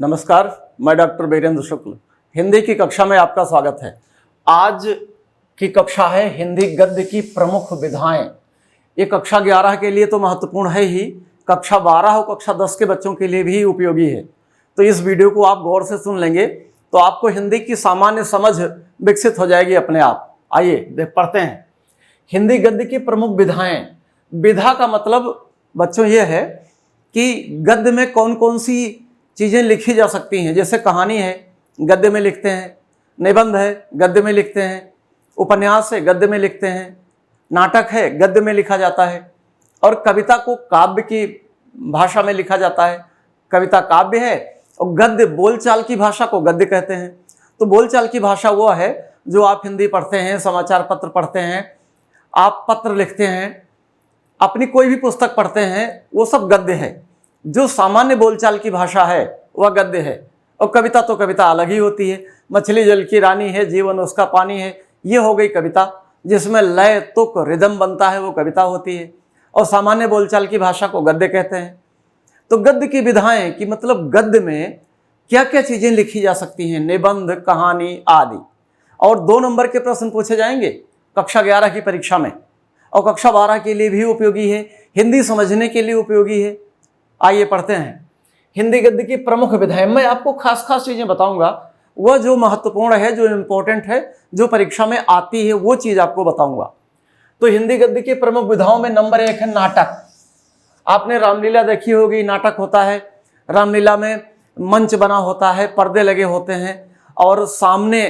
नमस्कार, मैं डॉक्टर बीरेंद्र शुक्ल। हिंदी की कक्षा में आपका स्वागत है। आज की कक्षा है हिंदी गद्य की प्रमुख विधाएं। ये कक्षा 11 के लिए तो महत्वपूर्ण है ही, कक्षा 12 और कक्षा 10 के बच्चों के लिए भी उपयोगी है। तो इस वीडियो को आप गौर से सुन लेंगे तो आपको हिंदी की सामान्य समझ विकसित हो जाएगी अपने आप। आइए पढ़ते हैं। हिंदी गद्य की प्रमुख विधाएं। विधा का मतलब बच्चों ये है कि गद्य में कौन कौन सी चीज़ें लिखी जा सकती हैं। जैसे कहानी है, गद्य में लिखते हैं। निबंध है, गद्य में लिखते हैं। उपन्यास है, गद्य में लिखते हैं। नाटक है, गद्य में लिखा जाता है। और कविता को काव्य की भाषा में लिखा जाता है। कविता काव्य है और गद्य बोलचाल की भाषा को गद्य कहते हैं। तो बोलचाल की भाषा वो है जो आप हिंदी पढ़ते हैं, समाचार पत्र पढ़ते हैं, आप पत्र लिखते हैं, अपनी कोई भी पुस्तक पढ़ते हैं, वो सब गद्य है। जो सामान्य बोलचाल की भाषा है वह गद्य है। और कविता तो कविता अलग ही होती है। मछली जल की रानी है, जीवन उसका पानी है, ये हो गई कविता। जिसमें लय तुक रिदम बनता है वो कविता होती है। और सामान्य बोलचाल की भाषा को गद्य कहते हैं। तो गद्य की विधाएं कि मतलब गद्य में क्या क्या चीज़ें लिखी जा सकती हैं, निबंध, कहानी आदि। और 2 नंबर के प्रश्न पूछे जाएंगे कक्षा 11 की परीक्षा में, और कक्षा 12 के लिए भी उपयोगी है, हिंदी समझने के लिए उपयोगी है। आइए पढ़ते हैं हिंदी गद्य की प्रमुख विधाएं। मैं आपको खास चीज़ें बताऊंगा, वह जो महत्वपूर्ण है, जो इम्पोर्टेंट है, जो परीक्षा में आती है, वो चीज़ आपको बताऊंगा। तो हिंदी गद्य की प्रमुख विधाओं में नंबर 1 है नाटक। आपने रामलीला देखी होगी, नाटक होता है। रामलीला में मंच बना होता है, पर्दे लगे होते हैं और सामने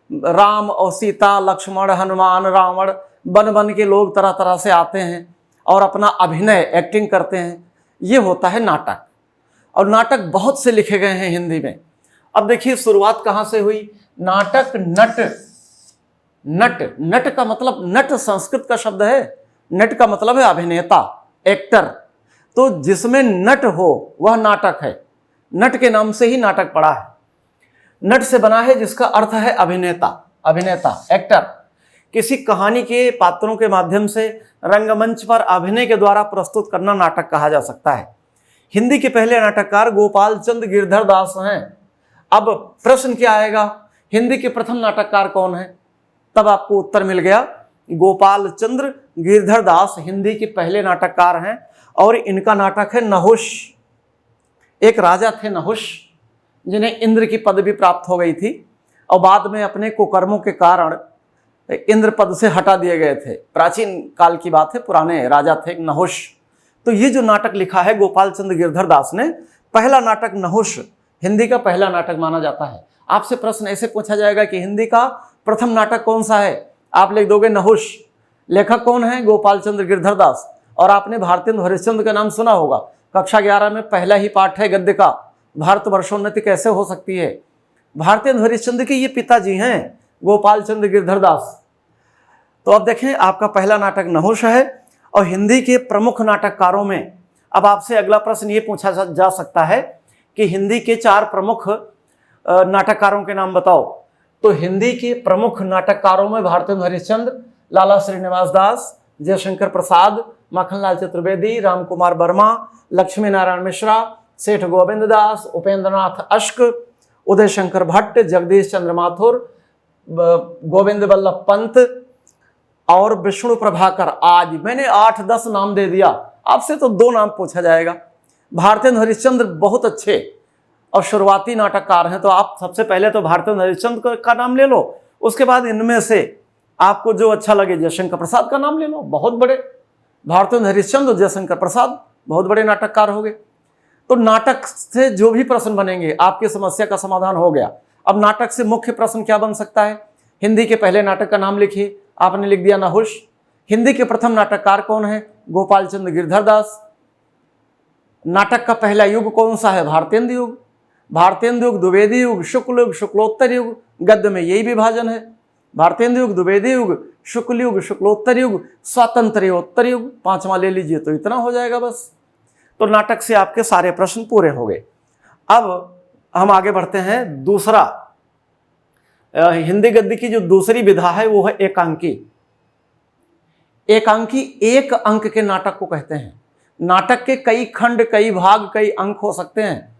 राम और सीता, लक्ष्मण, हनुमान, रावण, बन के लोग तरह तरह से आते हैं और अपना अभिनय, एक्टिंग करते हैं। ये होता है नाटक। और नाटक बहुत से लिखे गए हैं हिंदी में। अब देखिए शुरुआत कहाँ से हुई। नाटक नट। नट का मतलब, नट संस्कृत का शब्द है, नट का मतलब है अभिनेता, एक्टर। तो जिसमें नट हो वह नाटक है। नट के नाम से ही नाटक पड़ा है। नट से बना है जिसका अर्थ है अभिनेता, एक्टर। किसी कहानी के पात्रों के माध्यम से रंगमंच पर अभिनय के द्वारा प्रस्तुत करना नाटक कहा जा सकता है। हिंदी के पहले नाटककार गोपाल चंद गिरधर दास हैं। अब प्रश्न क्या आएगा, हिंदी के प्रथम नाटककार कौन है? तब आपको उत्तर मिल गया, गोपाल चंद्र गिरधर दास हिंदी के पहले नाटककार हैं। और इनका नाटक है नहुष। एक राजा थे नहुष, जिन्हें इंद्र की पदवी प्राप्त हो गई थी और बाद में अपने कुकर्मों के कारण इंद्र पद से हटा दिए गए थे। प्राचीन काल की बात है, पुराने राजा थे नहुष। तो ये जो नाटक लिखा है गोपाल चंद्र गिरधर दास ने, पहला नाटक नहुष हिंदी का पहला नाटक माना जाता है। आपसे प्रश्न ऐसे पूछा जाएगा कि हिंदी का प्रथम नाटक कौन सा है? आप लिख दोगे नहुष। लेखक कौन है? गोपाल चंद्र गिरधर दास। और आपने भारतेंदु हरिश्चंद्र का नाम सुना होगा, कक्षा 11 में पहला ही पाठ है गद्य का, भारत वर्षोन्नति कैसे हो सकती है। भारतेंदु हरिश्चंद्र के ये पिताजी हैं गोपाल चंद्र गिरधर दास। तो अब देखें, आपका पहला नाटक नहुष है। और हिंदी के प्रमुख नाटककारों में अब आपसे अगला प्रश्न ये पूछा जा सकता है कि हिंदी के 4 प्रमुख नाटककारों के नाम बताओ। तो हिंदी के प्रमुख नाटककारों में भारतेंदु हरिश्चंद्र, लाला श्रीनिवास दास, जयशंकर प्रसाद, माखनलाल चतुर्वेदी, राम कुमार वर्मा, लक्ष्मी नारायण मिश्रा, सेठ गोविंद दास, उपेंद्रनाथ अश्क, उदय शंकर भट्ट, जगदीश चंद्र माथुर, गोविंद वल्लभ पंत और विष्णु प्रभाकर। आज मैंने 8-10 नाम दे दिया, आपसे तो 2 नाम पूछा जाएगा। भारतेंदु हरिश्चंद्र बहुत अच्छे और शुरुआती नाटककार हैं, तो आप सबसे पहले तो भारतेंदु हरिश्चंद्र का नाम ले लो। उसके बाद इनमें से आपको जो अच्छा लगे, जयशंकर प्रसाद का नाम ले लो, बहुत बड़े। भारतेंदु हरिश्चंद्र और जयशंकर प्रसाद बहुत बड़े नाटककार हो गए। तो नाटक से जो भी प्रश्न बनेंगे आपकी समस्या का समाधान हो गया। अब नाटक से मुख्य प्रश्न क्या बन सकता है? हिंदी के पहले नाटक का नाम लिखिए। आपने लिख दिया नहुष। हिंदी के प्रथम नाटककार कौन है? गोपाल चंद्र गिरधर दास। नाटक का पहला युग कौन सा है? भारतेंदु युग। भारतेंदु युग, द्विवेदी युग, शुक्ल युग, शुक्लोत्तर युग। गद्य में यही विभाजन है, भारतेंदु युग, द्विवेदी युग, शुक्ल युग, शुक्लोत्तर युग, स्वातंत्र्योत्तर युग। 5वां ले लीजिए तो इतना हो जाएगा बस। तो नाटक से आपके सारे प्रश्न पूरे हो गए। अब हम आगे बढ़ते हैं। दूसरा, हिंदी गद्य की जो दूसरी विधा है वो है एकांकी। एकांकी 1 अंक के नाटक को कहते हैं। नाटक के कई खंड, कई भाग, कई अंक हो सकते हैं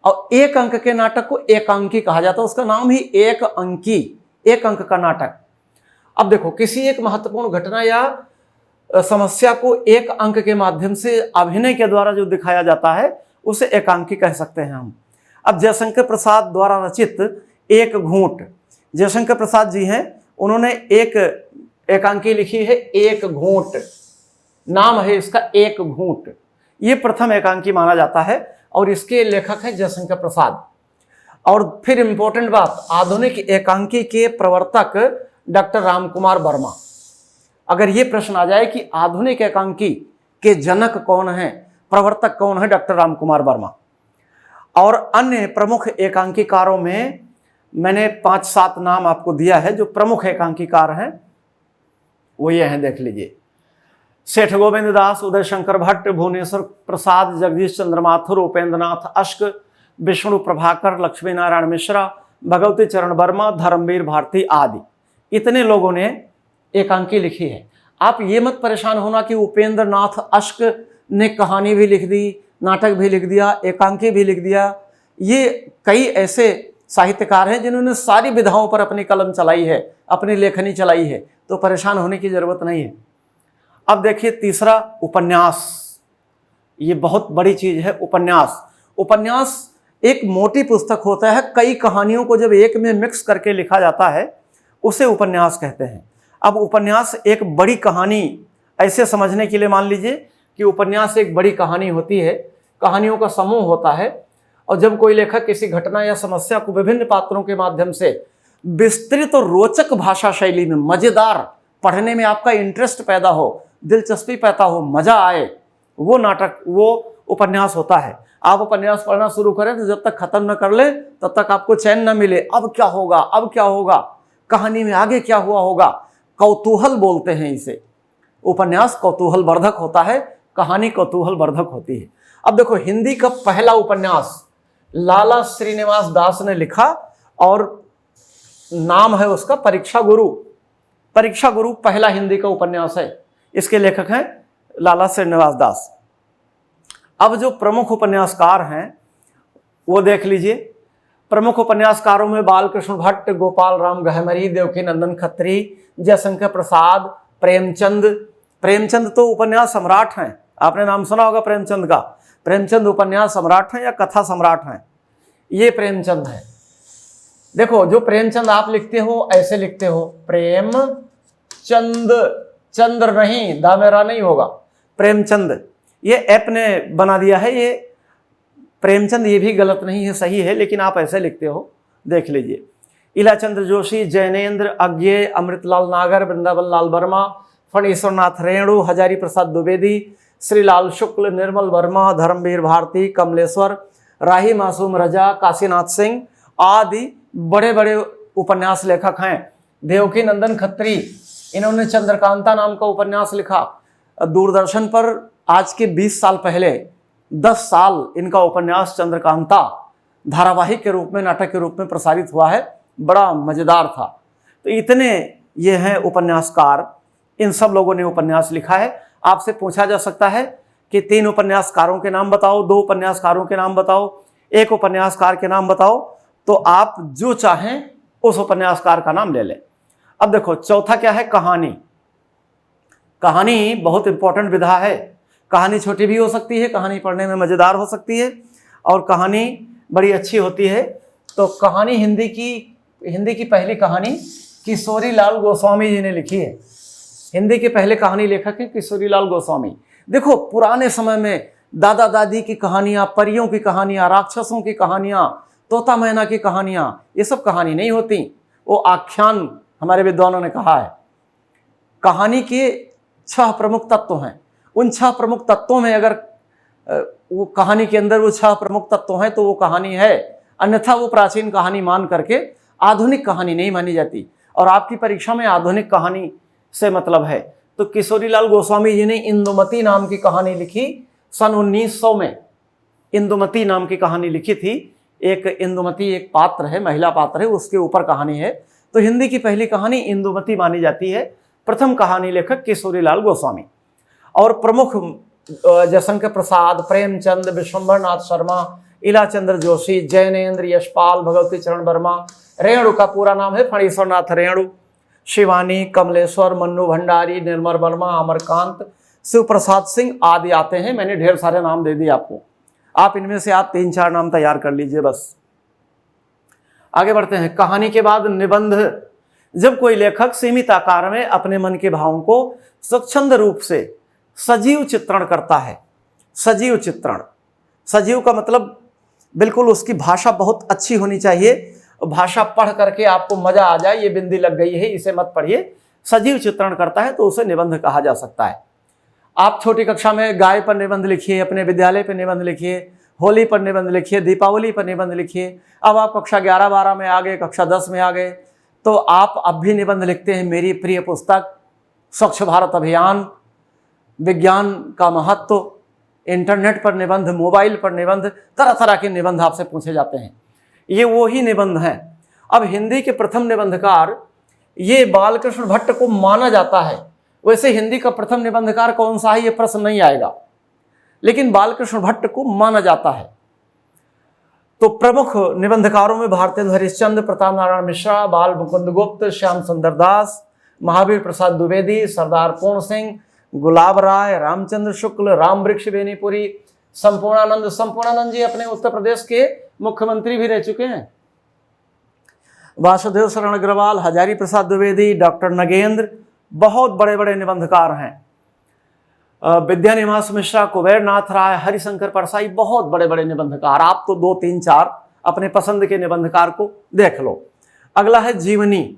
और एक अंक के नाटक को एकांकी कहा जाता है, उसका नाम ही एक अंकी, एक अंक का नाटक। अब देखो, किसी एक महत्वपूर्ण घटना या समस्या को एक अंक के माध्यम से अभिनय के द्वारा जो दिखाया जाता है उसे एकांकी कह सकते हैं हम। अब जयशंकर प्रसाद द्वारा रचित एक घूंट, जयशंकर प्रसाद जी हैं, उन्होंने एक एकांकी लिखी है, एक घूंट नाम है इसका, एक घूंट। ये प्रथम एकांकी माना जाता है और इसके लेखक हैं जयशंकर प्रसाद। और फिर इंपॉर्टेंट बात, आधुनिक एकांकी के प्रवर्तक डॉक्टर रामकुमार वर्मा। अगर ये प्रश्न आ जाए कि आधुनिक एकांकी के जनक कौन हैं, प्रवर्तक कौन है, डॉक्टर रामकुमार वर्मा। और अन्य प्रमुख एकांकीकारों में मैंने 5-7 नाम आपको दिया है जो प्रमुख एकांकीकार हैं, वो ये हैं, देख लीजिए। सेठ गोविंद दास, उदय शंकर भट्ट, भुवनेश्वर प्रसाद, जगदीश चंद्र माथुर, उपेंद्र नाथ अश्क, विष्णु प्रभाकर, लक्ष्मी नारायण मिश्रा, भगवती चरण वर्मा, धर्मवीर भारती आदि, इतने लोगों ने एकांकी लिखी है। आप ये मत परेशान होना कि उपेंद्र नाथ अश्क ने कहानी भी लिख दी, नाटक भी लिख दिया, एकांकी भी लिख दिया। ये कई ऐसे साहित्यकार हैं जिन्होंने सारी विधाओं पर अपनी कलम चलाई है, अपनी लेखनी चलाई है, तो परेशान होने की जरूरत नहीं है। अब देखिए तीसरा, उपन्यास। ये बहुत बड़ी चीज है, उपन्यास। उपन्यास एक मोटी पुस्तक होता है, कई कहानियों को जब एक में मिक्स करके लिखा जाता है उसे उपन्यास कहते हैं। अब उपन्यास एक बड़ी कहानी, ऐसे समझने के लिए मान लीजिए कि उपन्यास एक बड़ी कहानी होती है, कहानियों का समूह होता है, और जब कोई लेखक किसी घटना या समस्या को विभिन्न पात्रों के माध्यम से विस्तृत और रोचक भाषा शैली में, मजेदार, पढ़ने में आपका इंटरेस्ट पैदा हो, दिलचस्पी पैदा हो, मजा आए, वो नाटक, वो उपन्यास होता है। आप उपन्यास पढ़ना शुरू करें तो जब तक खत्म न कर ले तब तक आपको चैन न मिले, अब क्या होगा, अब क्या होगा, कहानी में आगे क्या हुआ होगा। कौतूहल बोलते हैं इसे। उपन्यास कौतूहल वर्धक होता है, कहानी कौतूहल वर्धक होती है। अब देखो, हिंदी का पहला उपन्यास लाला श्रीनिवास दास ने लिखा और नाम है उसका परीक्षा गुरु। परीक्षा गुरु पहला हिंदी का उपन्यास है, इसके लेखक हैं लाला श्रीनिवास दास। अब जो प्रमुख उपन्यासकार हैं वो देख लीजिए। प्रमुख उपन्यासकारों में बालकृष्ण भट्ट, गोपाल राम गहमरी, देवकी नंदन खत्री, जयशंकर प्रसाद, प्रेमचंद। प्रेमचंद तो उपन्यास सम्राट हैं, आपने नाम सुना होगा प्रेमचंद का। प्रेमचंद उपन्यास सम्राट हैं या कथा सम्राट हैं, ये प्रेमचंद है। देखो, जो प्रेमचंद आप लिखते हो ऐसे लिखते हो, प्रेमचंद, चंद्र नहीं, दामेरा नहीं होगा, प्रेमचंद। ये ऐप ने बना दिया है, ये प्रेमचंद, ये भी गलत नहीं है, सही है, लेकिन आप ऐसे लिखते हो, देख लीजिए। इलाचंद्र जोशी, जैनेन्द्र अज्ञे, अमृतलाल नागर, वृंदावन लाल वर्मा, फणीश्वरनाथ रेणु, हजारी प्रसाद द्विवेदी, श्रीलाल शुक्ल, निर्मल वर्मा, धर्मवीर भारती, कमलेश्वर, राही मासूम रजा, काशीनाथ सिंह आदि बड़े बड़े उपन्यास लेखक हैं। देवकी नंदन खत्री, इन्होंने चंद्रकांता नाम का उपन्यास लिखा। दूरदर्शन पर आज के 20 साल पहले 10 साल इनका उपन्यास चंद्रकांता धारावाहिक के रूप में, नाटक के रूप में प्रसारित हुआ है, बड़ा मजेदार था। तो इतने ये हैं उपन्यासकार, इन सब लोगों ने उपन्यास लिखा है। आपसे पूछा जा सकता है कि 3 उपन्यासकारों के नाम बताओ, 2 उपन्यासकारों के नाम बताओ, 1 उपन्यासकार के नाम बताओ, तो आप जो चाहें उस उपन्यासकार का नाम ले लें। अब देखो, चौथा क्या है, कहानी। कहानी बहुत इंपॉर्टेंट विधा है। कहानी छोटी भी हो सकती है, कहानी पढ़ने में मजेदार हो सकती है, और कहानी बड़ी अच्छी होती है। तो कहानी, हिंदी की पहली कहानी किशोरी लाल गोस्वामी जी ने लिखी है। हिंदी के पहले कहानी लेखक हैं किशोरी लाल गोस्वामी। देखो, पुराने समय में दादा दादी की कहानियां, परियों की कहानियां, राक्षसों की कहानियां, तोता मैना की कहानियां, ये सब कहानी नहीं होती, वो आख्यान हमारे विद्वानों ने कहा है। कहानी के 6 प्रमुख तत्व हैं। उन 6 प्रमुख तत्वों में अगर वो कहानी के अंदर वो 6 प्रमुख तत्व हैं तो वो कहानी है, अन्यथा वो प्राचीन कहानी मान करके आधुनिक कहानी नहीं मानी जाती। और आपकी परीक्षा में आधुनिक कहानी से मतलब है। तो किशोरी लाल गोस्वामी जी ने इंदुमती नाम की कहानी लिखी सन 1900 में। इंदुमती नाम की कहानी लिखी थी। एक इंदुमती एक पात्र है, महिला पात्र है, उसके ऊपर कहानी है। तो हिंदी की पहली कहानी इंदुमती मानी जाती है। प्रथम कहानी लेखक किशोरी लाल गोस्वामी। और प्रमुख जयशंकर प्रसाद, प्रेमचंद, विश्वंभर नाथ शर्मा, इलाचंद्र जोशी, जैनेन्द्र यशपाल, भगवती चरण वर्मा। रेणु का पूरा नाम है फणीश्वर नाथ रेणु। शिवानी, कमलेश्वर, मन्नू भंडारी, निर्मल वर्मा, अमरकांत, शिव प्रसाद सिंह आदि आते हैं। मैंने ढेर सारे नाम दे दिए आपको, आप इनमें से आप 3-4 नाम तैयार कर लीजिए बस। आगे बढ़ते हैं। कहानी के बाद निबंध। जब कोई लेखक सीमित आकार में अपने मन के भावों को स्वच्छंद रूप से सजीव चित्रण करता है। सजीव चित्रण, सजीव का मतलब बिल्कुल उसकी भाषा बहुत अच्छी होनी चाहिए, भाषा पढ़ करके आपको मजा आ जाए, ये बिंदी लग गई है इसे मत पढ़िए। सजीव चित्रण करता है तो उसे निबंध कहा जा सकता है। आप छोटी कक्षा में गाय पर निबंध लिखिए, अपने विद्यालय पर निबंध लिखिए, होली पर निबंध लिखिए, दीपावली पर निबंध लिखिए। अब आप कक्षा 11-12 में आ गए, कक्षा 10 में आ गए, तो आप अब भी निबंध लिखते हैं। मेरी प्रिय पुस्तक, स्वच्छ भारत अभियान, विज्ञान का महत्व, इंटरनेट पर निबंध, मोबाइल पर निबंध, तरह तरह के निबंध आपसे पूछे जाते हैं। ये वो ही निबंध हैं। अब हिंदी के प्रथम निबंधकार ये बालकृष्ण भट्ट को माना जाता है। वैसे हिंदी का प्रथम निबंधकार कौन सा है ये प्रश्न नहीं आएगा, लेकिन बालकृष्ण भट्ट को माना जाता है। तो प्रमुख निबंधकारों में भारतेंदु हरिश्चंद्र, प्रताप नारायण मिश्रा, बाल मुकुंद गुप्त, श्याम सुंदर दास, महावीर प्रसाद द्विवेदी, सरदार पूर्ण सिंह, गुलाब राय, रामचंद्र शुक्ल, राम वृक्ष बेनीपुरी, संपूर्णानंद। संपूर्णानंद जी अपने उत्तर प्रदेश के मुख्यमंत्री भी रह चुके हैं। वासुदेव शरण अग्रवाल, हजारी प्रसाद द्विवेदी, डॉक्टर नगेंद्र, बहुत बड़े बड़े निबंधकार हैं। विद्यानिवास मिश्रा, कुबेर नाथ राय, हरिशंकर परसाई, बहुत बड़े बड़े निबंधकार। आप तो 2-3-4 अपने पसंद के निबंधकार को देख लो। अगला है जीवनी।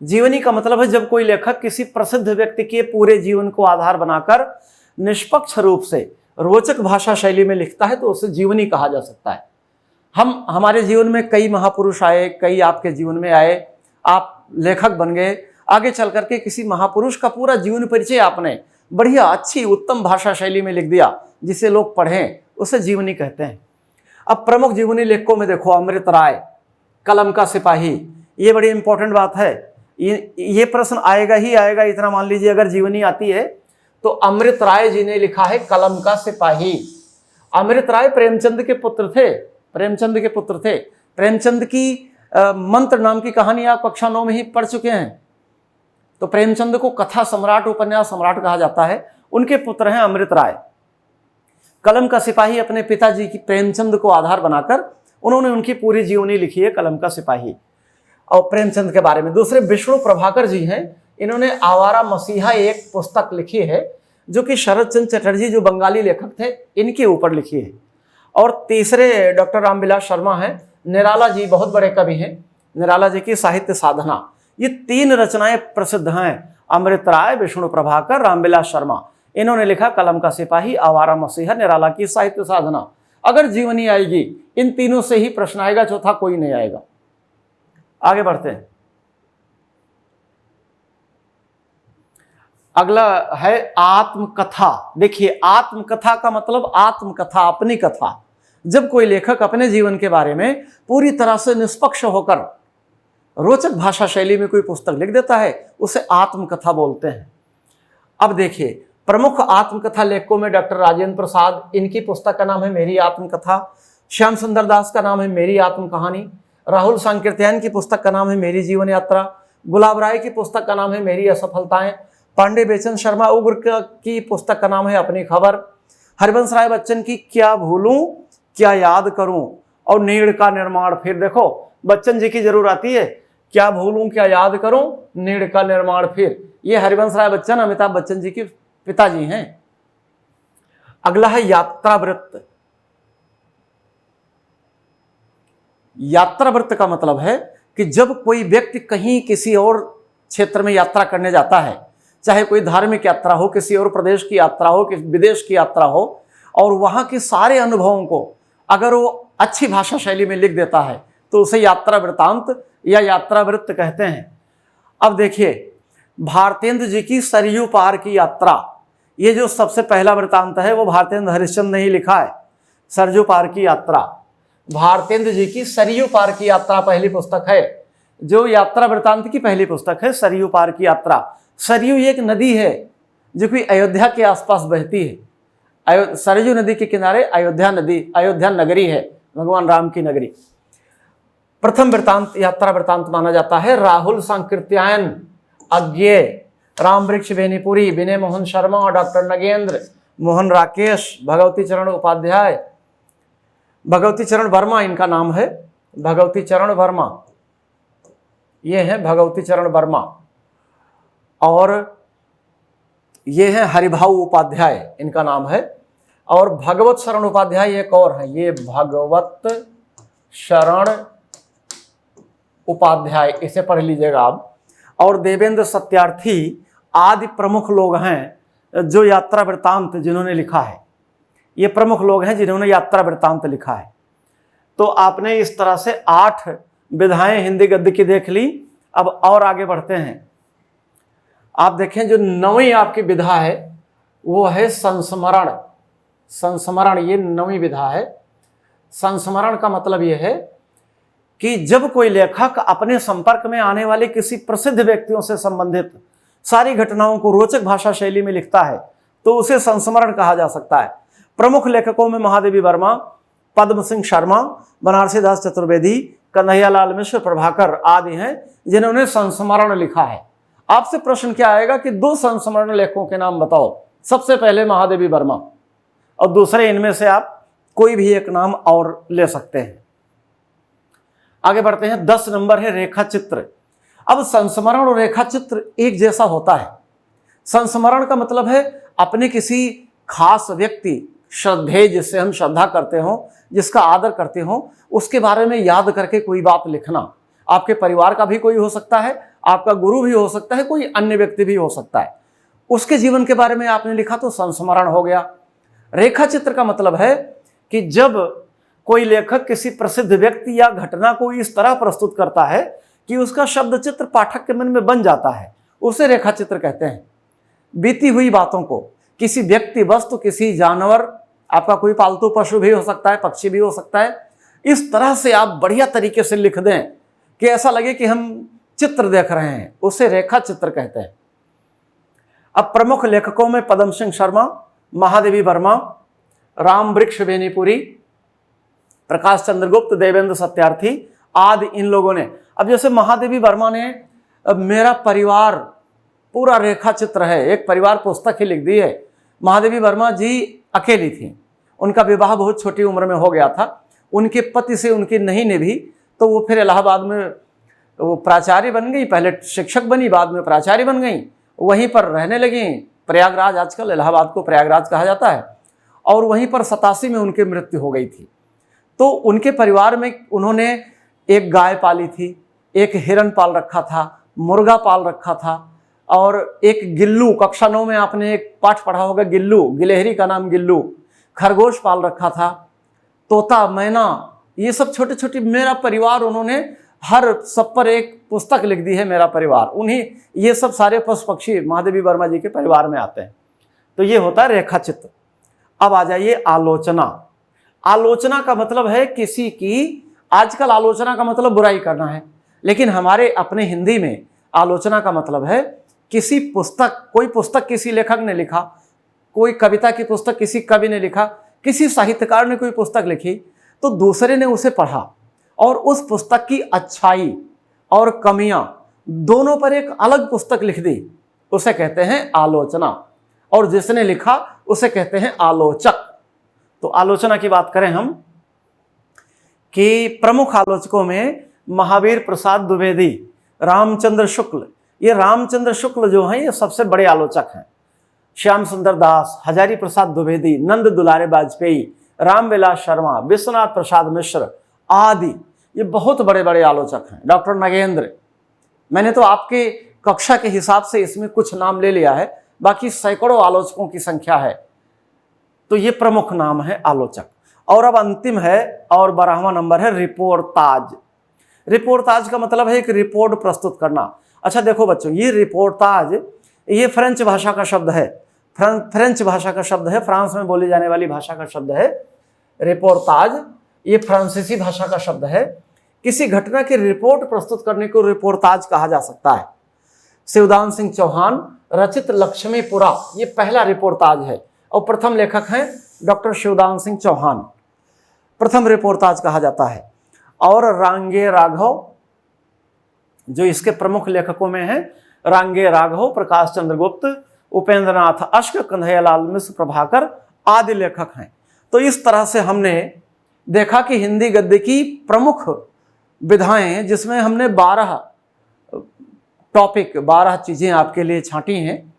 जीवनी का मतलब है जब कोई लेखक किसी प्रसिद्ध व्यक्ति के पूरे जीवन को आधार बनाकर निष्पक्ष रूप से रोचक भाषा शैली में लिखता है तो उसे जीवनी कहा जा सकता है। हमारे जीवन में कई महापुरुष आए, कई आपके जीवन में आए, आप लेखक बन गए, आगे चल करके किसी महापुरुष का पूरा जीवन परिचय आपने बढ़िया अच्छी उत्तम भाषा शैली में लिख दिया जिसे लोग पढ़ें, उसे जीवनी कहते हैं। अब प्रमुख जीवनी लेखकों में देखो, अमृत राय, कलम का सिपाही, ये बड़ी इंपॉर्टेंट बात है। ये प्रश्न आएगा ही आएगा, इतना मान लीजिए अगर जीवनी आती है तो अमृत राय जी ने लिखा है कलम का सिपाही। अमृत राय प्रेमचंद के पुत्र थे, प्रेमचंद के पुत्र थे। प्रेमचंद की मंत्र नाम की कहानी आप कक्षा 9 में ही पढ़ चुके हैं। तो प्रेमचंद को कथा सम्राट, उपन्यास सम्राट कहा जाता है, उनके पुत्र हैं अमृत राय। कलम का सिपाही अपने पिताजी की प्रेमचंद को आधार बनाकर उन्होंने उनकी पूरी जीवनी लिखी है, कलम का सिपाही। और प्रेमचंद के बारे में दूसरे विष्णु प्रभाकर जी हैं, इन्होंने आवारा मसीहा एक पुस्तक लिखी है जो कि शरद चंद्र चटर्जी जो बंगाली लेखक थे इनके ऊपर लिखी है। और तीसरे डॉक्टर रामविलास शर्मा हैं, निराला जी बहुत बड़े कवि हैं, निराला जी की साहित्य साधना। ये 3 रचनाएं प्रसिद्ध हैं, अमृत राय, विष्णु प्रभाकर, रामविलास शर्मा। इन्होंने लिखा कलम का सिपाही, आवारा मसीहा, निराला की साहित्य साधना। अगर जीवनी आएगी इन तीनों से ही प्रश्न आएगा, चौथा कोई नहीं आएगा। आगे बढ़ते हैं। अगला है आत्मकथा। देखिए आत्मकथा का मतलब आत्मकथा, अपनी कथा। जब कोई लेखक अपने जीवन के बारे में पूरी तरह से निष्पक्ष होकर रोचक भाषा शैली में कोई पुस्तक लिख देता है उसे आत्मकथा बोलते हैं। अब देखिए प्रमुख आत्मकथा लेखकों में डॉक्टर राजेंद्र प्रसाद, इनकी पुस्तक का नाम है मेरी आत्मकथा। श्याम सुंदर दास का नाम है मेरी आत्मकहानी। राहुल सांकृत्यायन की पुस्तक का नाम है मेरी जीवन यात्रा। गुलाब राय की पुस्तक का नाम है मेरी असफलताएं। पांडे बेचन शर्मा उग्र की पुस्तक का नाम है अपनी खबर। हरिवंश राय बच्चन की क्या भूलूं क्या याद करूं और नीड़ का निर्माण। फिर देखो बच्चन जी की जरूर आती है, क्या भूलूं क्या याद करूं, नीड़ का निर्माण फिर। ये हरिवंश राय बच्चन अमिताभ बच्चन जी के पिताजी हैं। अगला है यात्रा वृत्त। यात्रा वृत्त का मतलब है कि जब कोई व्यक्ति कहीं किसी और क्षेत्र में यात्रा करने जाता है, चाहे कोई धार्मिक यात्रा हो, किसी और प्रदेश की यात्रा हो, किसी विदेश की यात्रा हो, और वहां के सारे अनुभवों को अगर वो अच्छी भाषा शैली में लिख देता है तो उसे यात्रा वृत्तांत या यात्रा वृत्त कहते हैं। अब देखिए भारतेंदु जी की सरयू पार की यात्रा, ये जो सबसे पहला वृत्तांत है वो भारतेंदु हरिश्चंद्र ने ही लिखा है। सरयू पार की यात्रा, भारतेंदु जी की सरयू पार की यात्रा पहली पुस्तक है, जो यात्रा वृत्तांत की पहली पुस्तक है, सरयू पार की यात्रा। सरयू एक नदी है जो कि अयोध्या के आसपास बहती है। सरयू नदी के किनारे अयोध्या नदी, अयोध्या नगरी है, भगवान राम की नगरी। प्रथम वृत्तांत यात्रा वृत्तांत माना जाता है राहुल सांकृत्यायन अज्ञे, राम वृक्ष बेनीपुरी, विनय मोहन शर्मा और डॉक्टर नगेंद्र मोहन राकेश, भगवती चरण उपाध्याय, भगवती चरण वर्मा इनका नाम है, भगवती चरण वर्मा, ये है भगवती चरण वर्मा, और ये है हरिभाऊ उपाध्याय इनका नाम है, और भगवत शरण उपाध्याय एक और है, ये भगवत शरण उपाध्याय, इसे पढ़ लीजिएगा आप। और देवेंद्र सत्यार्थी आदि प्रमुख लोग हैं जो यात्रा वृत्तांत जिन्होंने लिखा है, ये प्रमुख लोग हैं जिन्होंने यात्रा वृत्तांत लिखा है। तो आपने इस तरह से 8 विधाएं हिंदी गद्य की देख ली। अब और आगे बढ़ते हैं। आप देखें जो 9वीं आपकी विधा है वो है संस्मरण। संस्मरण ये 9वीं विधा है। संस्मरण का मतलब ये है कि जब कोई लेखक अपने संपर्क में आने वाले किसी प्रसिद्ध व्यक्तियों से संबंधित सारी घटनाओं को रोचक भाषा शैली में लिखता है तो उसे संस्मरण कहा जा सकता है। प्रमुख लेखकों में महादेवी वर्मा, पद्म सिंह शर्मा, बनारसी दास चतुर्वेदी, कन्हैयालाल मिश्र, प्रभाकर आदि हैं जिन्होंने संस्मरण लिखा है। आपसे प्रश्न क्या आएगा कि 2 संस्मरण लेखकों के नाम बताओ। सबसे पहले महादेवी वर्मा और दूसरे इनमें से आप कोई भी एक नाम और ले सकते हैं। आगे बढ़ते हैं। 10 नंबर है रेखा चित्र। अब संस्मरण और रेखा चित्र एक जैसा होता है। संस्मरण का मतलब है अपने किसी खास व्यक्ति, श्रद्धेय जिससे हम श्रद्धा करते हो, जिसका आदर करते हो, उसके बारे में याद करके कोई बात लिखना। आपके परिवार का भी कोई हो सकता है, आपका गुरु भी हो सकता है, कोई अन्य व्यक्ति भी हो सकता है, उसके जीवन के बारे में आपने लिखा तो संस्मरण हो गया। रेखा चित्र का मतलब है कि जब कोई लेखक किसी प्रसिद्ध व्यक्ति या घटना को इस तरह प्रस्तुत करता है कि उसका शब्द चित्र पाठक के मन में बन जाता है, उसे रेखा चित्र कहते हैं। बीती हुई बातों को, किसी व्यक्ति, वस्तु, किसी जानवर, आपका कोई पालतू पशु भी हो सकता है, पक्षी भी हो सकता है, इस तरह से आप बढ़िया तरीके से लिख दें कि ऐसा लगे कि हम चित्र देख रहे हैं, उसे रेखा चित्र कहते हैं। अब प्रमुख लेखकों में पद्म सिंह शर्मा, महादेवी वर्मा, राम वृक्ष बेनीपुरी, प्रकाश चंद्रगुप्त, देवेंद्र सत्यार्थी आदि इन लोगों ने। अब जैसे महादेवी वर्मा ने मेरा परिवार पूरा रेखा चित्र है, एक परिवार पुस्तक ही लिख दी है। महादेवी वर्मा जी अकेली थी, उनका विवाह बहुत छोटी उम्र में हो गया था, उनके पति से उनकी नहीं निभी तो वो फिर इलाहाबाद में वो प्राचार्य बन गई, पहले शिक्षक बनी, बाद में प्राचार्य बन गई, वहीं पर रहने लगी। प्रयागराज, आजकल इलाहाबाद को प्रयागराज कहा जाता है, और वहीं पर 87 में उनकी मृत्यु हो गई थी। तो उनके परिवार में उन्होंने एक गाय पाली थी, एक हिरन पाल रखा था, मुर्गा पाल रखा था, और एक गिल्लू, कक्षा 9 में आपने एक पाठ पढ़ा होगा गिल्लू, गिलहरी का नाम गिल्लू, खरगोश पाल रखा था, तोता, मैना, ये सब छोटे छोटे मेरा परिवार, उन्होंने हर सब पर एक पुस्तक लिख दी है मेरा परिवार। उन्हीं ये सब सारे पशु पक्षी महादेवी वर्मा जी के परिवार में आते हैं। तो ये होता है रेखा चित्र। अब आ जाइए आलोचना। आलोचना का मतलब है किसी की, आजकल आलोचना का मतलब बुराई करना है, लेकिन हमारे अपने हिंदी में आलोचना का मतलब है किसी पुस्तक, कोई पुस्तक किसी लेखक ने लिखा, कोई कविता की पुस्तक किसी कवि ने लिखा, किसी साहित्यकार ने कोई पुस्तक लिखी, तो दूसरे ने उसे पढ़ा और उस पुस्तक की अच्छाई और कमियां दोनों पर एक अलग पुस्तक लिख दी, उसे कहते हैं आलोचना। और जिसने लिखा उसे कहते हैं आलोचक। तो आलोचना की बात करें हम कि प्रमुख आलोचकों में महावीर प्रसाद द्विवेदी, रामचंद्र शुक्ल, ये रामचंद्र शुक्ल जो हैं ये सबसे बड़े आलोचक हैं। श्याम सुंदर दास, हजारी प्रसाद द्विवेदी, नंद दुलारे वाजपेयी, रामविलास शर्मा, विश्वनाथ प्रसाद मिश्र आदि, ये बहुत बड़े बड़े आलोचक हैं। डॉक्टर नगेंद्र, मैंने तो आपके कक्षा के हिसाब से इसमें कुछ नाम ले लिया है, बाकी सैकड़ों आलोचकों की संख्या है। तो ये प्रमुख नाम है आलोचक। और अब अंतिम है और 12वां नंबर है रिपोर्टाज। रिपोर्टाज का मतलब है एक रिपोर्ट प्रस्तुत करना। अच्छा देखो बच्चों, ये रिपोर्टाज ये फ्रेंच भाषा का शब्द है, फ्रेंच भाषा का शब्द है, फ्रांस में बोली जाने वाली भाषा का शब्द है रिपोर्टाज। ये फ्रांसीसी भाषा का शब्द है। किसी घटना की रिपोर्ट प्रस्तुत करने को रिपोर्टाज कहा जा सकता है। शिवदान सिंह चौहान रचित लक्ष्मीपुरा, ये पहला रिपोर्टाज है और प्रथम लेखक हैं डॉक्टर शिवदान सिंह चौहान। प्रथम रिपोर्ताज कहा जाता है। और रांगे राघव जो इसके प्रमुख लेखकों में हैं, रांगे राघव, प्रकाश चंद्र गुप्त, उपेंद्र नाथ अश्क, कन्हैयालाल मिश्र, प्रभाकर आदि लेखक हैं। तो इस तरह से हमने देखा कि हिंदी गद्य की प्रमुख विधाएं, जिसमें हमने 12 टॉपिक, 12 चीजें आपके लिए छांटी हैं।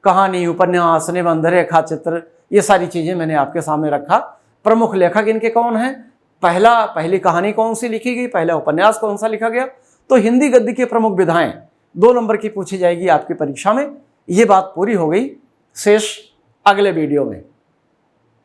कहानी, उपन्यास, निबंध, रेखा चित्र, ये सारी चीजें मैंने आपके सामने रखा। प्रमुख लेखक इनके कौन हैं, पहली कहानी कौन सी लिखी गई, पहला उपन्यास कौन सा लिखा गया। तो हिंदी गद्य की प्रमुख विधाएं 2 नंबर की पूछी जाएगी आपकी परीक्षा में। ये बात पूरी हो गई, शेष अगले वीडियो में।